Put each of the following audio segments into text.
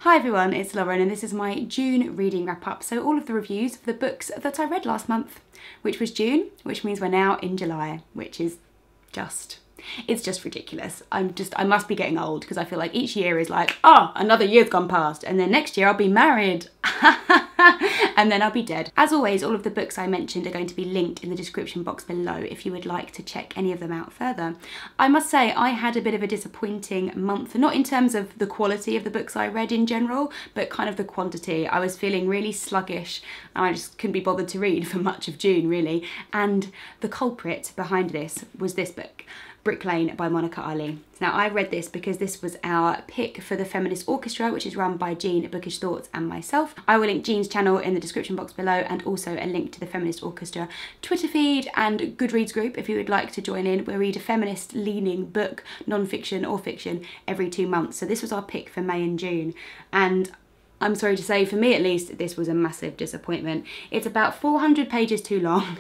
Hi everyone, it's Lauren and this is my June reading wrap up. So all of the reviews of the books that I read last month, which was June, which means we're now in July, which is it's just ridiculous. I must be getting old because I feel like each year is like, oh, another year's gone past and then next year I'll be married and then I'll be dead. As always, all of the books I mentioned are going to be linked in the description box below if you would like to check any of them out further. I must say I had a bit of a disappointing month, not in terms of the quality of the books I read in general, but kind of the quantity. I was feeling really sluggish and I just couldn't be bothered to read for much of June really. And the culprit behind this was this book, Brick Lane by Monica Ali. Now I read this because this was our pick for the Feminist Orchestra, which is run by Jean at Bookish Thoughts and myself. I will link Jean's channel in the description box below and also a link to the Feminist Orchestra Twitter feed and Goodreads group if you would like to join in. We read a feminist leaning book, non-fiction or fiction, every 2 months. So this was our pick for May and June. And I'm sorry to say, for me at least, this was a massive disappointment. It's about 400 pages too long,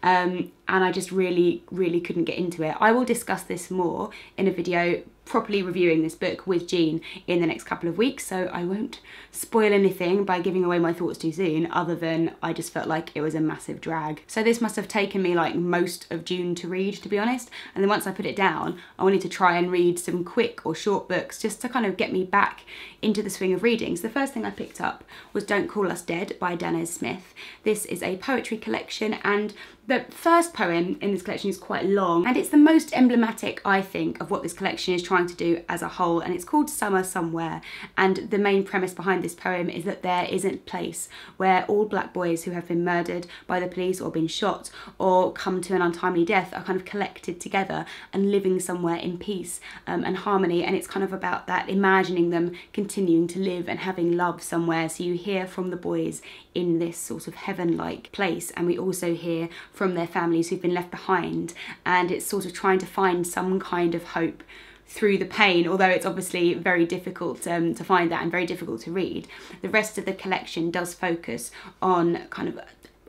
and I just really couldn't get into it. I will discuss this more in a video properly reviewing this book with Jean in the next couple of weeks, so I won't spoil anything by giving away my thoughts too soon, other than I just felt like it was a massive drag. So this must have taken me like most of June to read, to be honest, and then once I put it down, I wanted to try and read some quick or short books just to kind of get me back into the swing of reading. So the first thing I picked up was Don't Call Us Dead by Danez Smith. This is a poetry collection, and the first poem in this collection is quite long, and it's the most emblematic, I think, of what this collection is trying to do as a whole, and it's called Summer Somewhere. And the main premise behind this poem is that there isn't a place where all black boys who have been murdered by the police or been shot or come to an untimely death are kind of collected together and living somewhere in peace and harmony. And it's kind of about that, imagining them continuing to live and having love somewhere. So you hear from the boys in this sort of heaven-like place, and we also hear from their families who've been left behind, and it's sort of trying to find some kind of hope through the pain, although it's obviously very difficult to find that and very difficult to read. The rest of the collection does focus on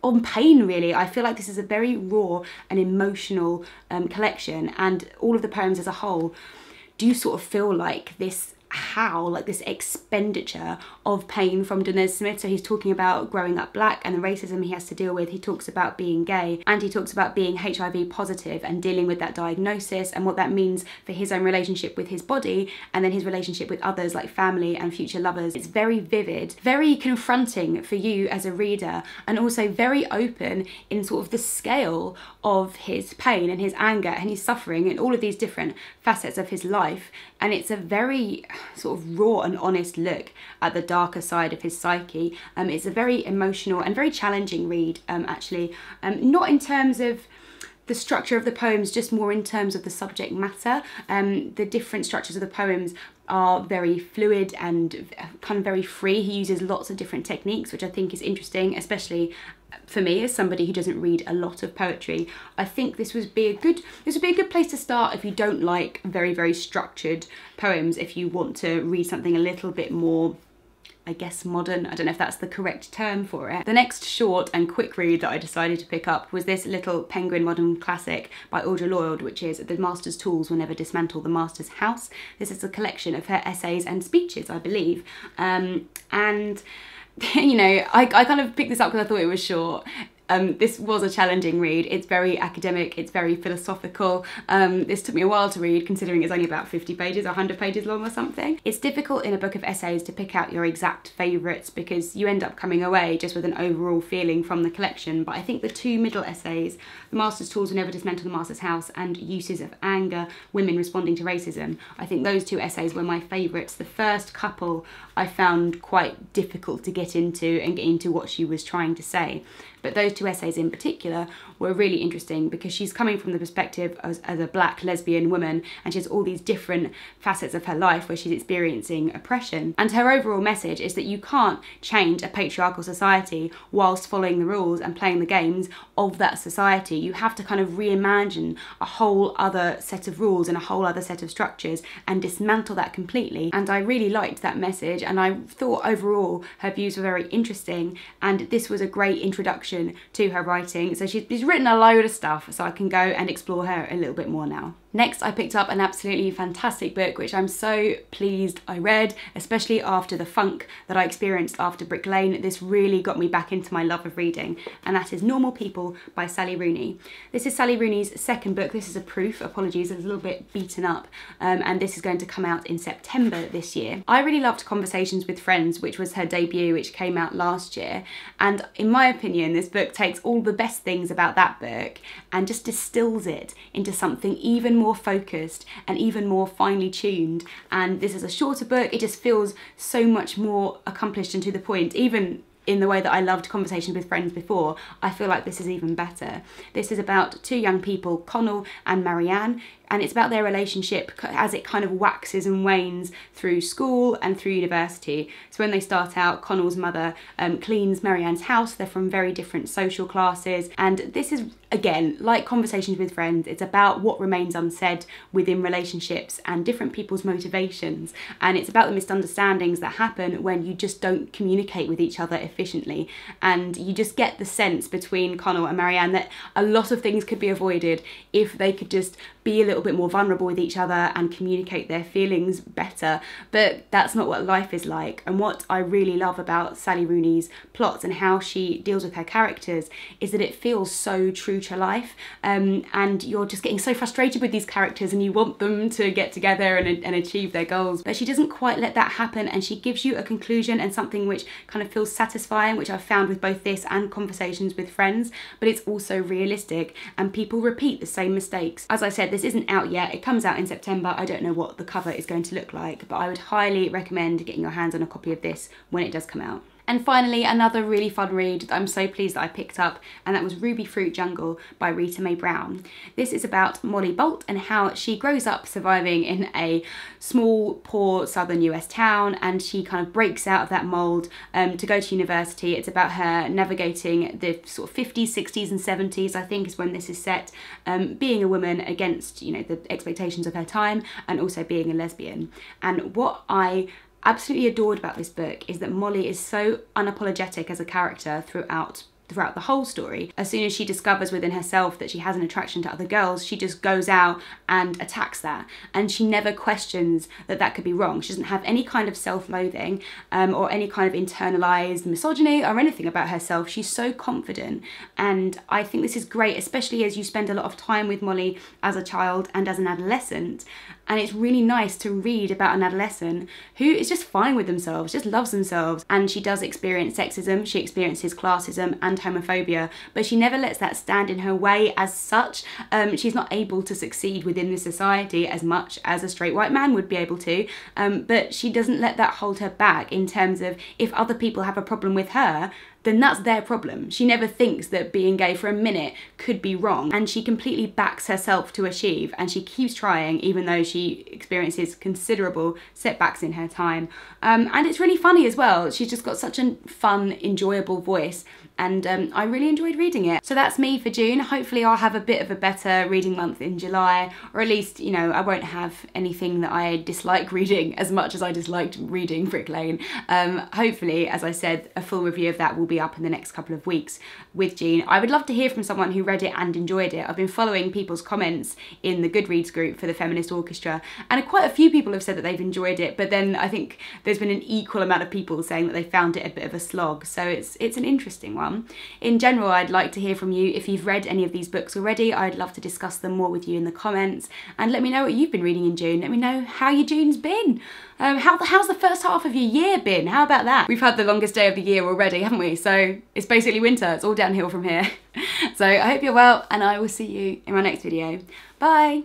on pain, really. I feel like this is a very raw and emotional collection, and all of the poems as a whole do sort of feel like this this expenditure of pain from Danez Smith. So he's talking about growing up black and the racism he has to deal with. He talks about being gay, and he talks about being HIV positive and dealing with that diagnosis and what that means for his own relationship with his body and then his relationship with others like family and future lovers. It's very vivid, very confronting for you as a reader, and also very open in sort of the scale of his pain and his anger and his suffering and all of these different facets of his life. And it's a very sort of raw and honest look at the darker side of his psyche. It's a very emotional and very challenging read, actually. Not in terms of the structure of the poems, just more in terms of the subject matter. The different structures of the poems are very fluid and kind of very free. He uses lots of different techniques, which I think is interesting, especially for me as somebody who doesn't read a lot of poetry. I think this would be a good place to start if you don't like very structured poems, if you want to read something a little bit more, I guess, modern. I don't know if that's the correct term for it. The next short and quick read that I decided to pick up was this little Penguin modern classic by Audre Lorde, which is The Master's Tools Will Never Dismantle the Master's House. This is a collection of her essays and speeches, I believe. And you know, I kind of picked this up because I thought it was short. This was a challenging read. It's very academic, it's very philosophical. This took me a while to read, considering it's only about 50 pages, 100 pages long or something. It's difficult in a book of essays to pick out your exact favourites because you end up coming away just with an overall feeling from the collection. But I think the two middle essays, The Master's Tools Will Never Dismantle the Master's House and Uses of Anger, Women Responding to Racism, I think those two essays were my favourites. The first couple I found quite difficult to get into and get into what she was trying to say. But those two essays in particular were really interesting because she's coming from the perspective as a black lesbian woman, and she has all these different facets of her life where she's experiencing oppression. And her overall message is that you can't change a patriarchal society whilst following the rules and playing the games of that society. You have to kind of reimagine a whole other set of rules and a whole other set of structures and dismantle that completely. And I really liked that message, and I thought overall her views were very interesting, and this was a great introduction to her writing. So she's written a load of stuff, so I can go and explore her a little bit more now. Next, I picked up an absolutely fantastic book, which I'm so pleased I read, especially after the funk that I experienced after Brick Lane. This really got me back into my love of reading, and that is Normal People by Sally Rooney. This is Sally Rooney's second book. This is a proof, apologies, it's a little bit beaten up, and this is going to come out in September this year. I really loved Conversations with Friends, which was her debut, which came out last year, and in my opinion, this book takes all the best things about that book and just distills it into something even more focused and even more finely tuned. And this is a shorter book, it just feels so much more accomplished and to the point. Even in the way that I loved Conversations with Friends before, I feel like this is even better. This is about two young people, Connell and Marianne, and it's about their relationship as it kind of waxes and wanes through school and through university. So when they start out, Connell's mother cleans Marianne's house. They're from very different social classes, and this is, again, like Conversations with Friends, it's about what remains unsaid within relationships and different people's motivations, and it's about the misunderstandings that happen when you just don't communicate with each other efficiently. And you just get the sense between Connell and Marianne that a lot of things could be avoided if they could just be a little bit more vulnerable with each other and communicate their feelings better. But that's not what life is like. And what I really love about Sally Rooney's plots and how she deals with her characters is that it feels so true to life, and you're just getting so frustrated with these characters and you want them to get together and achieve their goals. But she doesn't quite let that happen, and she gives you a conclusion and something which kind of feels satisfying, which I've found with both this and Conversations with Friends, but it's also realistic and people repeat the same mistakes. As I said, this isn't out yet. It comes out in September. I don't know what the cover is going to look like, but I would highly recommend getting your hands on a copy of this when it does come out. And finally, another really fun read that I'm so pleased that I picked up, and that was Ruby Fruit Jungle by Rita Mae Brown. This is about Molly Bolt and how she grows up surviving in a small, poor southern US town, and she kind of breaks out of that mould to go to university. It's about her navigating the sort of 50s, 60s and 70s, I think is when this is set, being a woman against, you know, the expectations of her time, and also being a lesbian. And what I absolutely adored about this book is that Molly is so unapologetic as a character throughout the whole story. As soon as she discovers within herself that she has an attraction to other girls, she just goes out and attacks that, and she never questions that that could be wrong. She doesn't have any kind of self-loathing or any kind of internalized misogyny or anything about herself. She's so confident, and I think this is great, especially as you spend a lot of time with Molly as a child and as an adolescent. And it's really nice to read about an adolescent who is just fine with themselves, just loves themselves. And she does experience sexism, she experiences classism and homophobia, but she never lets that stand in her way as such. She's not able to succeed within the society as much as a straight white man would be able to, but she doesn't let that hold her back in terms of if other people have a problem with her, then that's their problem. She never thinks that being gay for a minute could be wrong, and she completely backs herself to achieve, and she keeps trying even though she experiences considerable setbacks in her time. And it's really funny as well. She's just got such a fun, enjoyable voice, and I really enjoyed reading it. So that's me for June. Hopefully I'll have a bit of a better reading month in July, or at least, you know, I won't have anything that I dislike reading as much as I disliked reading Brick Lane. Hopefully, as I said, a full review of that will be up in the next couple of weeks with Jean. I would love to hear from someone who read it and enjoyed it. I've been following people's comments in the Goodreads group for the Feminist Orchestra, and quite a few people have said that they've enjoyed it, but then I think there's been an equal amount of people saying that they found it a bit of a slog, so it's an interesting one. In general, I'd like to hear from you. If you've read any of these books already, I'd love to discuss them more with you in the comments, and let me know what you've been reading in June. Let me know how your June's been. How's the first half of your year been? How about that? We've had the longest day of the year already, haven't we? So it's basically winter. It's all downhill from here. So I hope you're well, and I will see you in my next video. Bye.